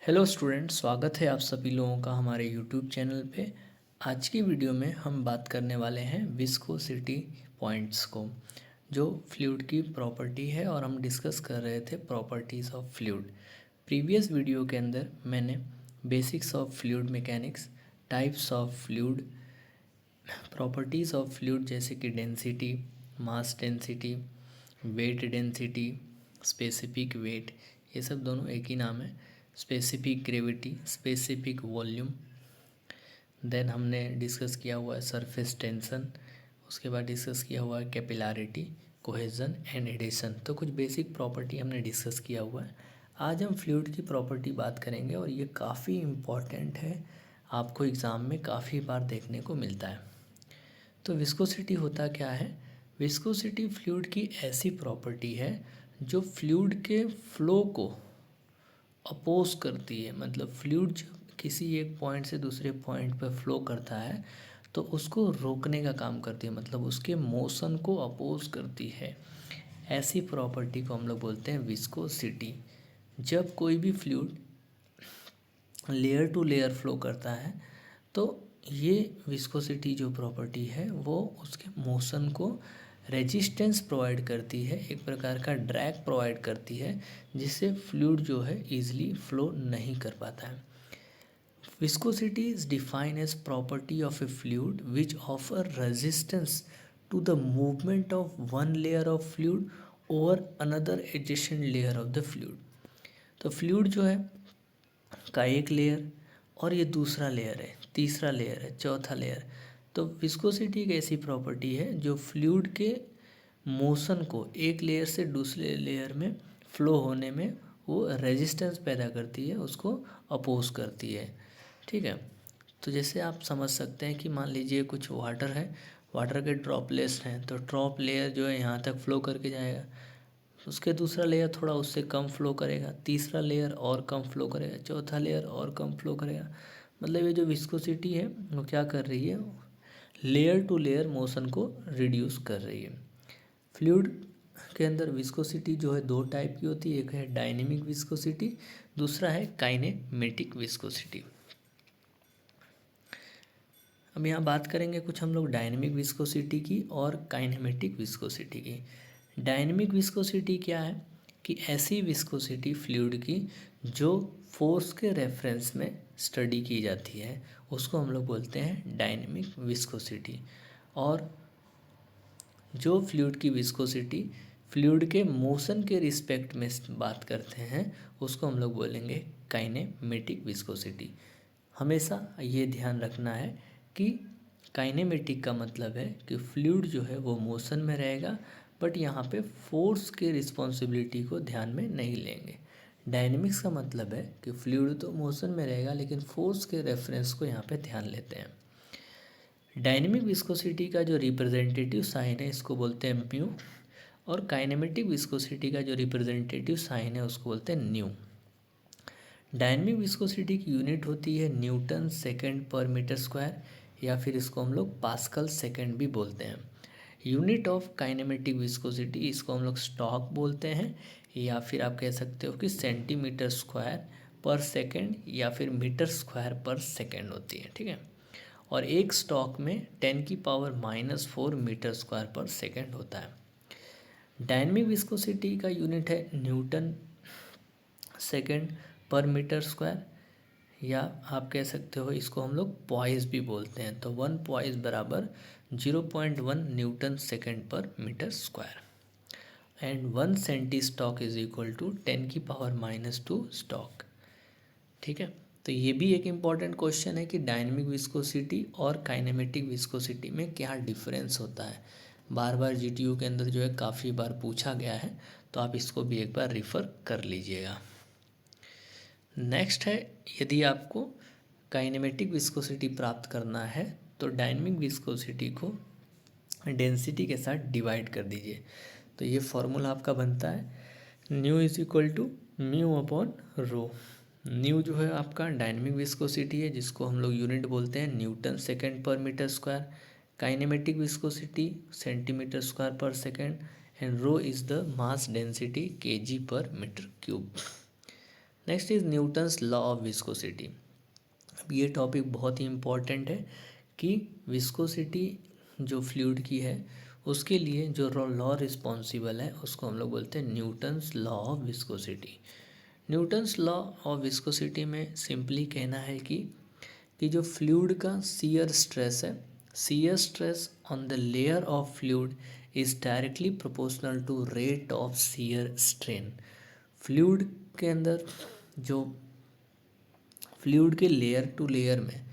Hello student, स्वागत है आप सभी लोगों का हमारे यूट्यूब चैनल पे। आज की वीडियो में हम बात करने वाले हैं विस्कोसिटी पॉइंट्स को, जो फ्लूइड की प्रॉपर्टी है, और हम डिस्कस कर रहे थे properties of fluid. Previous video के अंदर मैंने basics of fluid mechanics, types of fluid, properties of fluid जैसे कि density, mass density, weight density, specific weight, ये सब दोनों एक ही नाम है। Specific gravity, specific volume, then हमने डिस्कस किया हुआ है सरफेस टेंशन, उसके बाद डिस्कस किया हुआ है कैपिलारिटी, कोहेजन एंड एडिशन। तो कुछ बेसिक प्रॉपर्टी हमने डिस्कस किया हुआ है। आज हम फ्लूइड की प्रॉपर्टी बात करेंगे और ये काफ़ी इम्पॉर्टेंट है, आपको एग्ज़ाम में काफ़ी बार देखने को मिलता है। तो विस्कोसिटी होता क्या है? विस्कोसिटी फ्लूइड की ऐसी प्रॉपर्टी है जो फ्लूइड के फ्लो को अपोज करती है। मतलब फ्लूइड जब किसी एक पॉइंट से दूसरे पॉइंट पर फ्लो करता है तो उसको रोकने का काम करती है, मतलब उसके मोशन को अपोज करती है। ऐसी प्रॉपर्टी को हम लोग बोलते हैं विस्कोसिटी। जब कोई भी fluid layer to layer flow करता है तो ये विस्कोसिटी जो प्रॉपर्टी है वो उसके मोशन को रेजिस्टेंस प्रोवाइड करती है, एक प्रकार का ड्रैग प्रोवाइड करती है, जिससे फ्लूइड जो है ईजिली फ्लो नहीं कर पाता है। Viscosity is defined as property of a fluid which offer resistance to the movement of one layer of fluid over another adjacent layer of the fluid। तो फ्लूइड जो है का एक लेयर और ये दूसरा लेयर है, तीसरा लेयर है, चौथा लेयर। तो विस्कोसिटी एक ऐसी प्रॉपर्टी है जो फ्लूइड के मोशन को एक लेयर से दूसरे लेयर में फ्लो होने में वो रेजिस्टेंस पैदा करती है, उसको अपोज करती है। ठीक है। तो जैसे आप समझ सकते हैं कि मान लीजिए कुछ वाटर है, वाटर के ड्रॉपलेट्स हैं, तो ड्रॉप लेयर जो है यहाँ तक फ्लो करके जाएगा, उसके दूसरा लेयर थोड़ा उससे कम फ्लो करेगा, तीसरा लेयर और कम फ्लो करेगा, चौथा लेयर और कम फ्लो करेगा। मतलब ये जो विस्कोसिटी है वो क्या कर रही है, लेयर टू लेयर मोशन को रिड्यूस कर रही है। फ्लूइड के अंदर विस्कोसिटी जो है दो टाइप की होती है, एक है डायनेमिक विस्कोसिटी, दूसरा है काइनेमेटिक विस्कोसिटी। अब यहाँ बात करेंगे कुछ हम लोग डायनेमिक विस्कोसिटी की और काइनेमेटिक विस्कोसिटी की। डायनेमिक विस्कोसिटी क्या है कि ऐसी विस्कोसिटी फ्लूइड की जो फोर्स के रेफरेंस में स्टडी की जाती है उसको हम लोग बोलते हैं डायनेमिक विस्कोसिटी। और जो फ्लूइड की विस्कोसिटी फ्लूइड के मोशन के रिस्पेक्ट में बात करते हैं उसको हम लोग बोलेंगे काइनेमेटिक विस्कोसिटी। हमेशा ये ध्यान रखना है कि काइनेमेटिक का मतलब है कि फ्लूइड जो है वो मोशन में रहेगा, बट यहाँ पे फोर्स के रिस्पॉन्सिबिलिटी को ध्यान में नहीं लेंगे। डायनेमिक्स का मतलब है कि फ्लूइड तो मोशन में रहेगा लेकिन फोर्स के रेफरेंस को यहाँ पे ध्यान लेते हैं। डायनेमिक विस्कोसिटी का जो रिप्रेजेंटेटिव साइन है इसको बोलते हैं म्यू, और काइनेमेटिक विस्कोसिटी का जो रिप्रेजेंटेटिव साइन है उसको बोलते हैं न्यू। डायनेमिक विस्कोसिटी की यूनिट होती है न्यूटन सेकेंड पर मीटर स्क्वायर, या फिर इसको हम लोग पास्कल सेकेंड भी बोलते हैं। यूनिट ऑफ काइनेमेटिक विस्कोसिटी इसको हम लोग स्टॉक बोलते हैं, या फिर आप कह सकते हो कि सेंटीमीटर स्क्वायर पर सेकेंड या फिर मीटर स्क्वायर पर सेकेंड होती है। ठीक है। और एक स्टॉक में 10⁻⁻⁴ मीटर स्क्वायर पर सेकेंड होता है। डायनेमिक विस्कोसिटी का यूनिट है न्यूटन सेकेंड पर मीटर स्क्वायर, या आप कह सकते हो इसको हम लोग पॉइस भी बोलते हैं। तो 1 पॉइस बराबर 0.1 न्यूटन सेकेंड पर metre square, and 1 centistoke is equal to 10⁻⁻² stoke. ठीक है। तो ये भी एक इम्पॉर्टेंट क्वेश्चन है कि डायनेमिक विस्कोसिटी और काइनेमेटिक विस्कोसिटी में क्या डिफरेंस होता है। बार बार जीटीयू के अंदर जो है काफ़ी बार पूछा गया है, तो आप इसको भी एक बार रेफ़र कर लीजिएगा। नेक्स्ट है, यदि आपको काइनेमेटिक विस्कोसिटी प्राप्त करना है तो डायनेमिक विस्कोसिटी को डेंसिटी के साथ डिवाइड कर दीजिए। तो ये फॉर्मूला आपका बनता है nu is equal to mu upon rho. Nu जो है आपका डायनेमिक विस्कोसिटी है जिसको हम लोग यूनिट बोलते हैं न्यूटन सेकेंड पर metre square, kinematic viscosity centimetre square per second, and rho is the mass density kg per metre cube. Next is newton's law of viscosity. अब ये टॉपिक बहुत ही इम्पॉर्टेंट है कि विस्कोसिटी जो फ्लूइड की है उसके लिए जो लॉ रिस्पॉन्सिबल है उसको हम लोग बोलते हैं Newton's law of viscosity. Newton's law of viscosity में सिंपली कहना है कि जो फ्लूइड का शियर स्ट्रेस है, shear stress on the layer of fluid is directly proportional to rate of shear strain. Fluid के अंदर जो फ्लूइड के लेयर टू लेयर में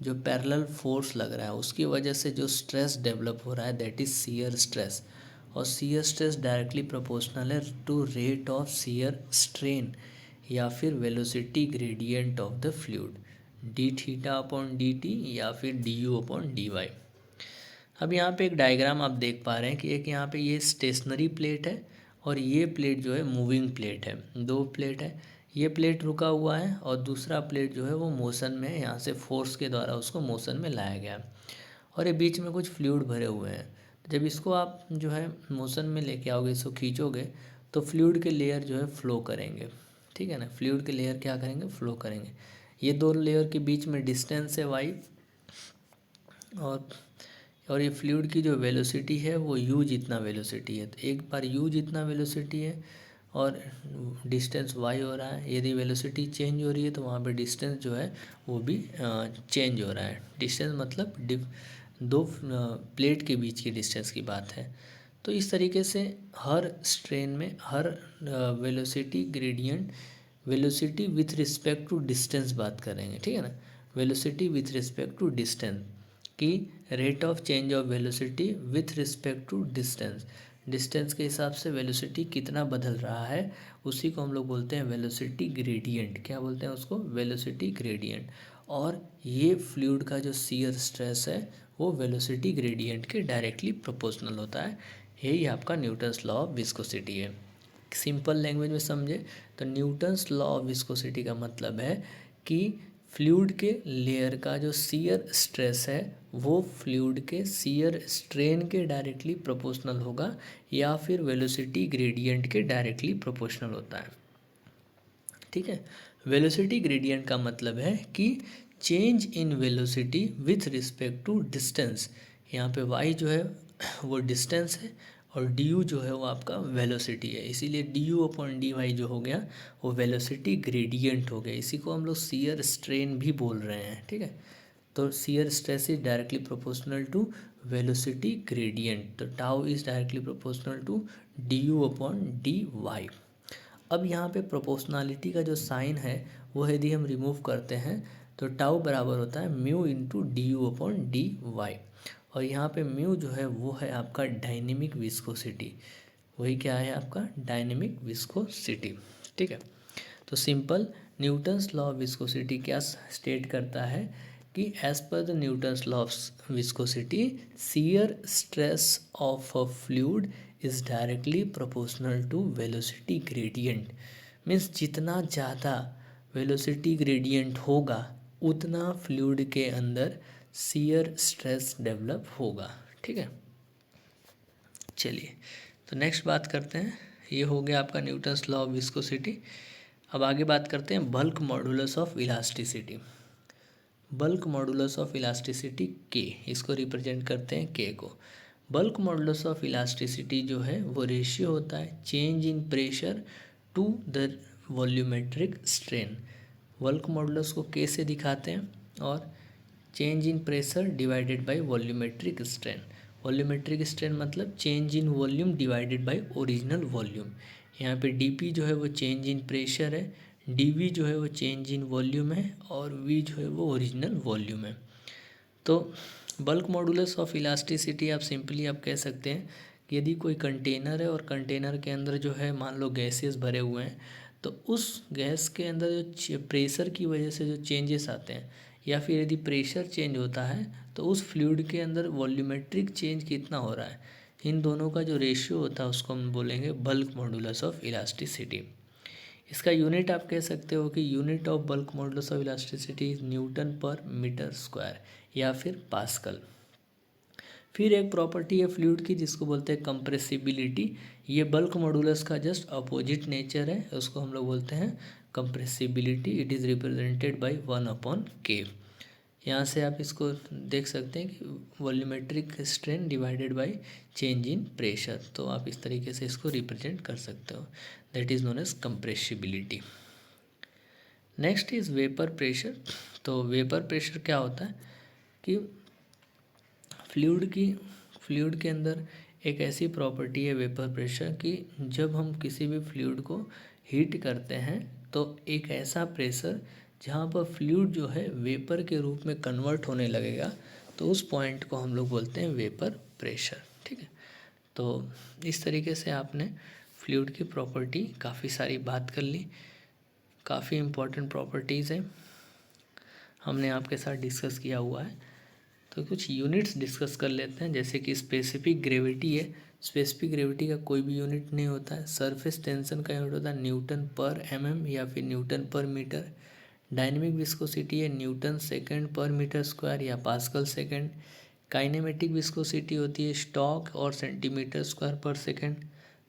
जो पैरेलल फोर्स लग रहा है उसकी वजह से जो स्ट्रेस डेवलप हो रहा है दैट इज शियर स्ट्रेस, और शियर स्ट्रेस डायरेक्टली प्रोपोर्शनल है to rate of shear strain या फिर velocity gradient of the fluid d theta upon d t या फिर d u upon D Y. अब यहाँ पे एक डायग्राम आप देख पा रहे हैं कि एक यहाँ पे ये स्टेशनरी प्लेट है और ये प्लेट जो है मूविंग प्लेट है, दो प्लेट है। ये प्लेट रुका हुआ है और दूसरा प्लेट जो है वो मोशन में है, यहाँ से फोर्स के द्वारा उसको मोशन में लाया गया और ये बीच में कुछ फ्लूइड भरे हुए हैं। जब इसको आप जो है मोशन में लेके आओगे, इसको खींचोगे तो फ्लूइड के लेयर जो है फ्लो करेंगे, ठीक है ना। फ्लूइड के लेयर क्या करेंगे, फ्लो करेंगे। ये दो लेयर के बीच में डिस्टेंस है वाई, और ये फ्लूइड की जो वेलोसिटी है वो u जितना वेलोसिटी है। तो एक बार u जितना वेलोसिटी है और डिस्टेंस y हो रहा है, यदि वेलोसिटी चेंज हो रही है तो वहाँ पे डिस्टेंस जो है वो भी चेंज हो रहा है। डिस्टेंस मतलब दो प्लेट के बीच की डिस्टेंस की बात है। तो इस तरीके से हर स्ट्रेन में हर velocity gradient, velocity with respect to distance बात करेंगे, ठीक है ना। Velocity with respect to distance कि rate of change of velocity with respect to distance, distance के हिसाब से वेलोसिटी कितना बदल रहा है उसी को हम लोग बोलते हैं वेलोसिटी ग्रेडियंट। क्या बोलते हैं उसको, वेलोसिटी ग्रेडियंट। और ये फ्लूइड का जो शियर स्ट्रेस है वो वेलोसिटी ग्रेडियंट के डायरेक्टली प्रोपोर्शनल होता है। यही आपका न्यूटन्स लॉ ऑफ विस्कोसिटी है। सिंपल लैंग्वेज में समझे तो न्यूटन्स लॉ ऑफ विस्कोसिटी का मतलब है कि फ्लूइड के लेयर का जो शियर स्ट्रेस है वो फ्लूइड के शियर स्ट्रेन के डायरेक्टली प्रोपोर्शनल होगा या फिर वेलोसिटी ग्रेडियंट के डायरेक्टली प्रोपोर्शनल होता है, ठीक है। वेलोसिटी ग्रेडियंट का मतलब है कि change in velocity with respect to distance. यहाँ पे y जो है वो डिस्टेंस है और du जो है वो आपका वेलोसिटी है, इसीलिए du अपॉन डी वाई जो हो गया वो वेलोसिटी ग्रेडियंट हो गया। इसी को हम लोग शियर स्ट्रेन भी बोल रहे हैं, ठीक है। तो shear stress is directly proportional to velocity gradient, तो tau is directly proportional to du upon D Y. अब यहाँ पे प्रोपोर्शनलिटी का जो साइन है वो यदि हम रिमूव करते हैं तो टाउ बराबर होता है mu into d u upon D y, और यहाँ पे म्यू जो है वो है आपका डायनेमिक विस्कोसिटी, वही क्या है आपका डायनेमिक विस्कोसिटी, ठीक है। तो simple Newton's law of viscosity क्या स्टेट करता है कि as per the Newton's law of viscosity shear stress of a fluid is directly proportional to velocity gradient. Means जितना ज़्यादा वेलोसिटी ग्रेडियंट होगा उतना फ्लूइड के अंदर शियर स्ट्रेस डेवलप होगा, ठीक है। चलिए तो नेक्स्ट बात करते हैं, ये हो गया आपका न्यूटन्स लॉ ऑफ विस्कोसिटी। अब आगे बात करते हैं bulk modulus of elasticity. Bulk modulus of elasticity के, इसको रिप्रेजेंट करते हैं के को। बल्क मॉडुलस ऑफ इलास्टिसिटी जो है वो रेशियो होता है change in pressure to the volumetric strain. Bulk modulus को के से दिखाते हैं और change in pressure divided by volumetric strain. Volumetric strain मतलब change in volume divided by original volume. यहाँ पे dp जो है वो चेंज इन प्रेशर है, dv जो है वो चेंज इन वॉल्यूम है और v जो है वो ओरिजिनल वॉल्यूम है। तो बल्क मॉडुलस ऑफ इलास्टिसिटी आप सिंपली आप कह सकते हैं कि यदि कोई कंटेनर है और कंटेनर के अंदर जो है मान लो गैसेस भरे हुए हैं, तो उस गैस के अंदर जो प्रेशर की वजह से जो चेंजेस आते हैं या फिर यदि प्रेशर चेंज होता है तो उस फ्लूइड के अंदर वॉल्यूमेट्रिक चेंज कितना हो रहा है, इन दोनों का जो रेशियो होता है उसको हम बोलेंगे बल्क मॉडुलस ऑफ इलास्टिसिटी। इसका यूनिट आप कह सकते हो कि unit of bulk modulus of elasticity is Newton पर मीटर स्क्वायर या फिर पास्कल। फिर एक प्रॉपर्टी है फ्लूइड की जिसको बोलते हैं कंप्रेसिबिलिटी। ये बल्क मॉडुलस का जस्ट अपोजिट नेचर है, उसको हम लोग बोलते हैं compressibility it is represented by 1/k। यहाँ से आप इसको देख सकते हैं कि volumetric strain divided by change in pressure, तो आप इस तरीके से इसको रिप्रेजेंट कर सकते हो, that is known as compressibility. Next is vapour pressure. तो वेपर प्रेशर क्या होता है कि फ्लूइड के अंदर एक ऐसी प्रॉपर्टी है वेपर प्रेशर कि जब हम किसी भी फ्लूइड को हीट करते हैं तो एक ऐसा प्रेशर जहाँ पर फ्लूइड जो है वेपर के रूप में कन्वर्ट होने लगेगा, तो उस पॉइंट को हम लोग बोलते हैं वेपर प्रेशर। ठीक है, तो इस तरीके से आपने फ्लूइड की प्रॉपर्टी काफ़ी सारी बात कर ली, काफ़ी इम्पोर्टेंट प्रॉपर्टीज़ हैं हमने आपके साथ डिस्कस किया हुआ है। तो कुछ यूनिट्स डिस्कस कर लेते हैं, जैसे कि स्पेसिफिक ग्रेविटी है। स्पेसिफिक ग्रेविटी का कोई भी यूनिट नहीं होता है। सरफेस टेंशन का यूनिट होता है न्यूटन पर mm या फिर न्यूटन पर मीटर। डायनेमिक विस्कोसिटी है न्यूटन सेकंड पर मीटर स्क्वायर या पास्कल सेकंड। काइनेमेटिक विस्कोसिटी होती है स्टॉक और सेंटीमीटर स्क्वायर पर सेकंड।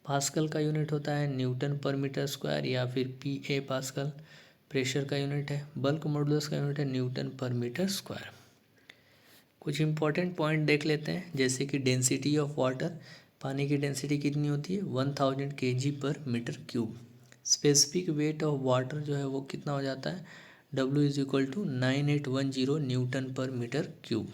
पास्कल का यूनिट होता है न्यूटन पर मीटर स्क्वायर या फिर PA पास्कल। प्रेशर का यूनिट है, बल्क मॉडुलस का यूनिट है न्यूटन पर मीटर स्क्वायर। कुछ इंपॉर्टेंट पॉइंट देख लेते हैं, जैसे कि डेंसिटी ऑफ वाटर, पानी की डेंसिटी कितनी होती है 1000 kg पर metre cube. Specific weight of water जो है वो कितना हो जाता है W = 9810 न्यूटन पर metre cube.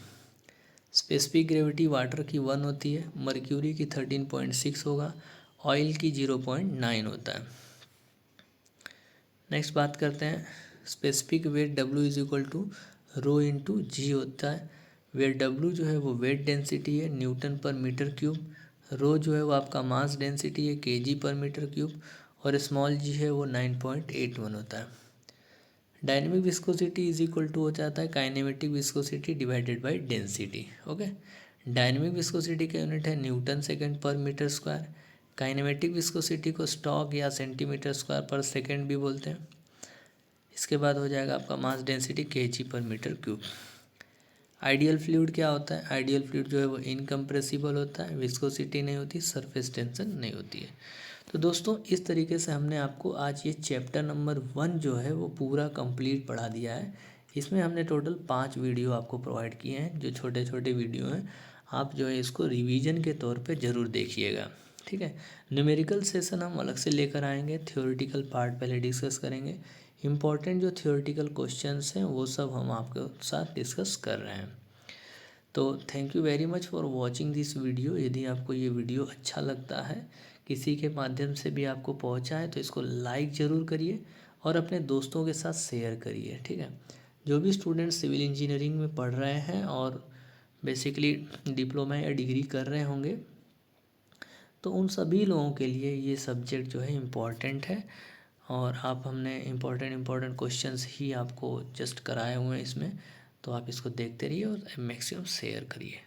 Specific gravity water की 1 होती है, मर्क्यूरी की 13.6 होगा, ऑयल की 0.9 होता है। नेक्स्ट बात करते हैं स्पेसिफिक वेट W = ρ/g होता है, वेट W जो है वो वेट डेंसिटी है न्यूटन पर मीटर क्यूब, रो जो है वो आपका मास डेंसिटी है kg पर मीटर क्यूब, और स्मॉल g है वो 9.81 होता है। Dynamic viscosity is equal to हो जाता है kinematic viscosity divided by density. Okay, dynamic viscosity का यूनिट है न्यूटन सेकंड पर मीटर स्क्वायर। काइनेमेटिक विस्कोसिटी को स्टॉक या सेंटीमीटर स्क्वायर पर सेकंड भी बोलते हैं। इसके बाद हो जाएगा आपका मास डेंसिटी kg पर मीटर क्यूब। आइडियल फ्लूइड क्या होता है, आइडियल फ्लूइड जो है वो इनकम्प्रेसिबल होता है, विस्कोसिटी नहीं होती, सरफेस टेंशन नहीं होती है। तो दोस्तों इस तरीके से हमने आपको आज ये चैप्टर नंबर 1 जो है वो पूरा कंप्लीट पढ़ा दिया है। इसमें हमने टोटल 5 वीडियो आपको प्रोवाइड किए हैं, जो छोटे छोटे वीडियो हैं। आप जो है इसको रिवीजन के तौर पे ज़रूर देखिएगा। ठीक है, न्यूमेरिकल सेशन हम अलग से लेकर आएंगे, थ्योरेटिकल पार्ट पहले डिस्कस करेंगे। इम्पॉर्टेंट जो थ्योरेटिकल क्वेश्चंस हैं वो सब हम आपके साथ डिस्कस कर रहे हैं। तो thank you very much for watching this video. यदि आपको ये वीडियो अच्छा लगता है, किसी के माध्यम से भी आपको पहुंचा है, तो इसको लाइक ज़रूर करिए और अपने दोस्तों के साथ शेयर करिए। ठीक है, जो भी स्टूडेंट सिविल इंजीनियरिंग में पढ़ रहे हैं और बेसिकली डिप्लोमा या डिग्री कर रहे होंगे, तो उन सभी लोगों के लिए ये सब्जेक्ट जो है इम्पॉर्टेंट है। और हमने इम्पॉर्टेंट क्वेश्चंस ही आपको जस्ट कराए हुए हैं इसमें, तो आप इसको देखते रहिए और मैक्सिमम शेयर करिए।